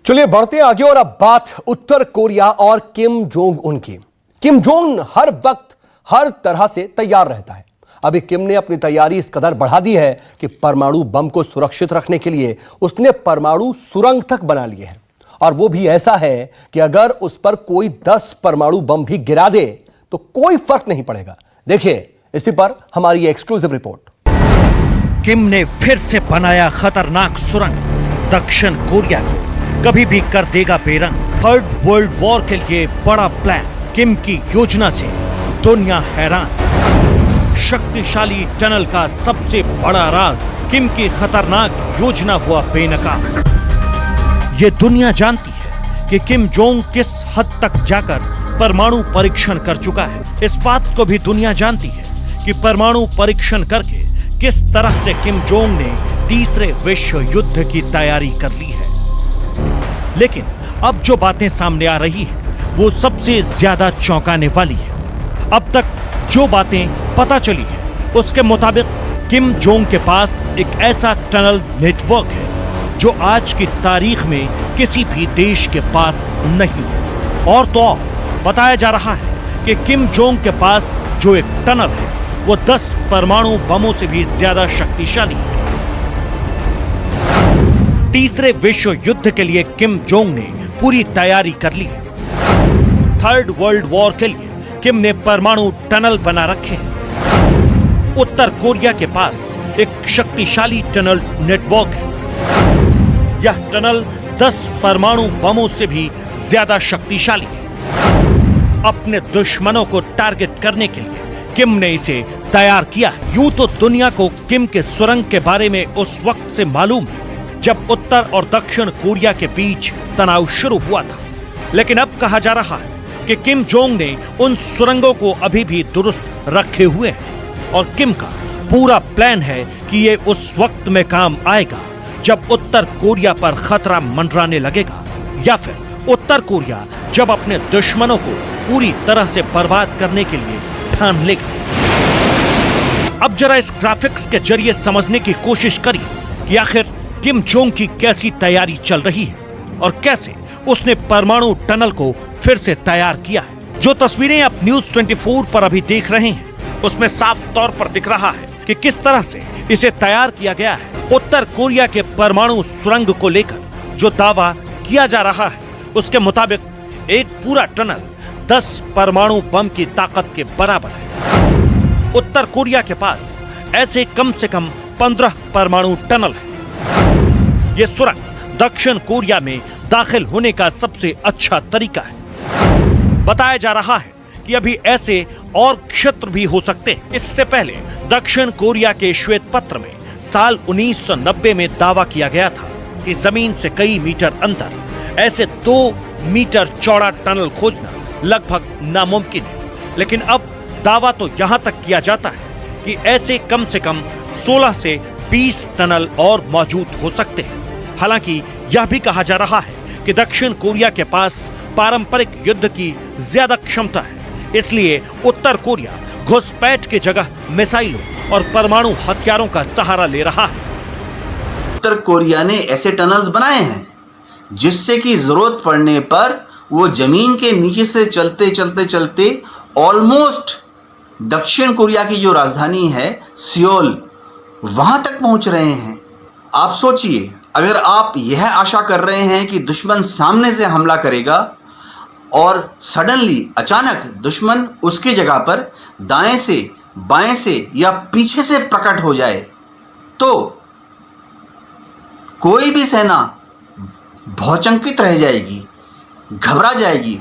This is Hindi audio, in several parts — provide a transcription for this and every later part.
चलिए बढ़ते आगे और अब बात उत्तर कोरिया और किम जोंग उन की। किम जोंग हर वक्त हर तरह से तैयार रहता है। अभी किम ने अपनी तैयारी इस कदर बढ़ा दी है कि परमाणु बम को सुरक्षित रखने के लिए उसने परमाणु सुरंग तक बना लिए हैं। और वो भी ऐसा है कि अगर उस पर कोई 10 परमाणु बम भी गिरा दे तो कोई फर्क नहीं पड़ेगा। देखिए इसी पर हमारी ये एक्सक्लूसिव रिपोर्ट। किम ने फिर से बनाया खतरनाक सुरंग। दक्षिण कोरिया को कभी भी कर देगा बेरंग। थर्ड वर्ल्ड वॉर के लिए बड़ा प्लान। किम की योजना से दुनिया हैरान। शक्तिशाली टनल का सबसे बड़ा राज, किम की खतरनाक योजना हुआ बेनकाब। ये दुनिया जानती है कि किम जोंग किस हद तक जाकर परमाणु परीक्षण कर चुका है। इस बात को भी दुनिया जानती है कि परमाणु परीक्षण करके किस तरह से किम जोंग ने तीसरे विश्व युद्ध की तैयारी कर ली है। लेकिन अब जो बातें सामने आ रही है वो सबसे ज्यादा चौंकाने वाली है। अब तक जो बातें पता चली है उसके मुताबिक किम जोंग के पास एक ऐसा टनल नेटवर्क है जो आज की तारीख में किसी भी देश के पास नहीं है। और तो और बताया जा रहा है कि किम जोंग के पास जो एक टनल है वो 10 परमाणु बमों से भी ज्यादा शक्तिशाली है। तीसरे विश्व युद्ध के लिए किम जोंग ने पूरी तैयारी कर ली है। थर्ड वर्ल्ड वॉर के लिए किम ने परमाणु टनल बना रखे हैं। उत्तर कोरिया के पास एक शक्तिशाली टनल नेटवर्क है। यह टनल 10 परमाणु बमों से भी ज्यादा शक्तिशाली है। अपने दुश्मनों को टारगेट करने के लिए किम ने इसे तैयार किया है। यूं तो दुनिया को किम के सुरंग के बारे में उस वक्त से मालूम है जब उत्तर और दक्षिण कोरिया के बीच तनाव शुरू हुआ था। लेकिन अब कहा जा रहा है कि किम जोंग ने उन सुरंगों को अभी भी दुरुस्त रखे हुए हैं और किम का पूरा प्लान है कि ये उस वक्त में काम आएगा जब उत्तर कोरिया पर खतरा मंडराने लगेगा या फिर उत्तर कोरिया जब अपने दुश्मनों को पूरी तरह से बर्बाद करने के लिए ठान लेगा। अब जरा इस ग्राफिक्स के जरिए समझने की कोशिश करिए कि आखिर किम जोंग की कैसी तैयारी चल रही है और कैसे उसने परमाणु टनल को फिर से तैयार किया है। जो तस्वीरें आप न्यूज़ 24 पर अभी देख रहे हैं उसमें साफ तौर पर दिख रहा है कि किस तरह से इसे तैयार किया गया है। उत्तर कोरिया के परमाणु सुरंग को लेकर जो दावा किया जा रहा है उसके मुताबिक एक पूरा टनल 10 परमाणु बम की ताकत के बराबर है। उत्तर कोरिया के पास ऐसे कम से कम 15 परमाणु टनल है। ये सुरंग दक्षिण कोरिया में दाखिल होने का सबसे अच्छा तरीका है। बताया जा रहा है कि अभी ऐसे और क्षेत्र भी हो सकते हैं। इससे पहले दक्षिण कोरिया के श्वेत पत्र में साल 1990 में दावा किया गया था कि जमीन से कई मीटर अंदर ऐसे 2 मीटर चौड़ा टनल खोजना लगभग नामुमकिन है। लेकिन अब दावा तो यहां तक किया जाता है कि ऐसे कम से कम 16 से 20 टनल और मौजूद हो सकते हैं। हालांकि यह भी कहा जा रहा है कि दक्षिण कोरिया के पास पारंपरिक युद्ध की ज्यादा क्षमता है, इसलिए उत्तर कोरिया घुसपैठ की जगह मिसाइलों और परमाणु हथियारों का सहारा ले रहा है। उत्तर कोरिया ने ऐसे टनल्स बनाए हैं जिससे कि जरूरत पड़ने पर वो जमीन के नीचे से चलते चलते चलते ऑलमोस्ट दक्षिण कोरिया की जो राजधानी है सियोल वहां तक पहुंच रहे हैं। आप सोचिए, अगर आप यह आशा कर रहे हैं कि दुश्मन सामने से हमला करेगा और सडनली अचानक दुश्मन उसकी जगह पर दाएं से बाएं से या पीछे से प्रकट हो जाए तो कोई भी सेना भौचंकित रह जाएगी, घबरा जाएगी।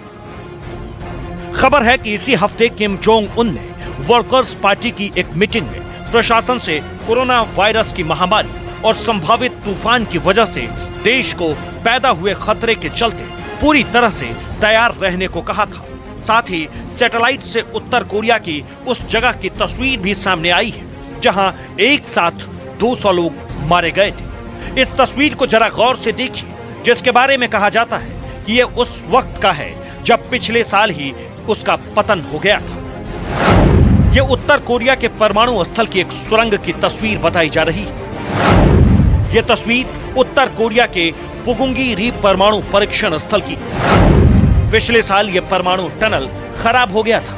खबर है कि इसी हफ्ते किम जोंग उन ने वर्कर्स पार्टी की एक मीटिंग में प्रशासन से कोरोना वायरस की महामारी और संभावित तूफान की वजह से देश को पैदा हुए खतरे के चलते पूरी तरह से तैयार रहने को कहा था। साथ ही सैटेलाइट से उत्तर कोरिया की उस जगह की तस्वीर भी सामने आई है जहां एक साथ 200 लोग मारे गए थे। इस तस्वीर को जरा गौर से देखिए जिसके बारे में कहा जाता है कि ये उस वक्त का है जब पिछले साल ही उसका पतन हो गया था। ये उत्तर कोरिया के परमाणु स्थल की एक सुरंग की तस्वीर बताई जा रही है। ये तस्वीर उत्तर कोरिया के पुगुंगी री परमाणु परीक्षण स्थल की। पिछले साल यह परमाणु टनल खराब हो गया था।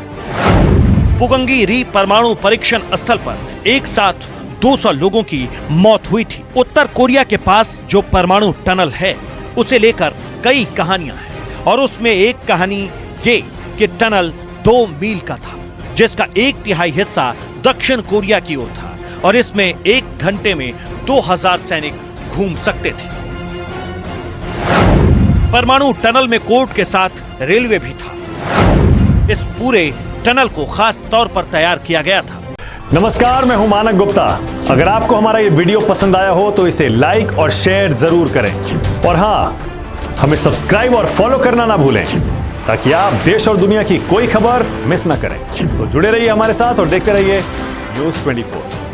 पुगंगी री परमाणु परीक्षण स्थल पर एक साथ 200 लोगों की मौत हुई थी। उत्तर कोरिया के पास जो परमाणु टनल है उसे लेकर कई कहानियां हैं और उसमें एक कहानी ये कि टनल 2 मील का था, जिसका 1/3 हिस्सा दक्षिण कोरिया की ओर था और इसमें 1 घंटे में 2000 सैनिक घूम सकते थे। परमाणु टनल में कोर्ट के साथ रेलवे भी था। इस पूरे टनल को खास तौर पर तैयार किया गया था। नमस्कार, मैं हूं मानक गुप्ता। अगर आपको हमारा ये वीडियो पसंद आया हो तो इसे लाइक और शेयर जरूर करें और हां, हमें सब्सक्राइब और फॉलो करना ना भूलें ताकि आप देश और दुनिया की कोई खबर मिस ना करें। तो जुड़े रहिए हमारे साथ और देखते रहिए न्यूज़ 24।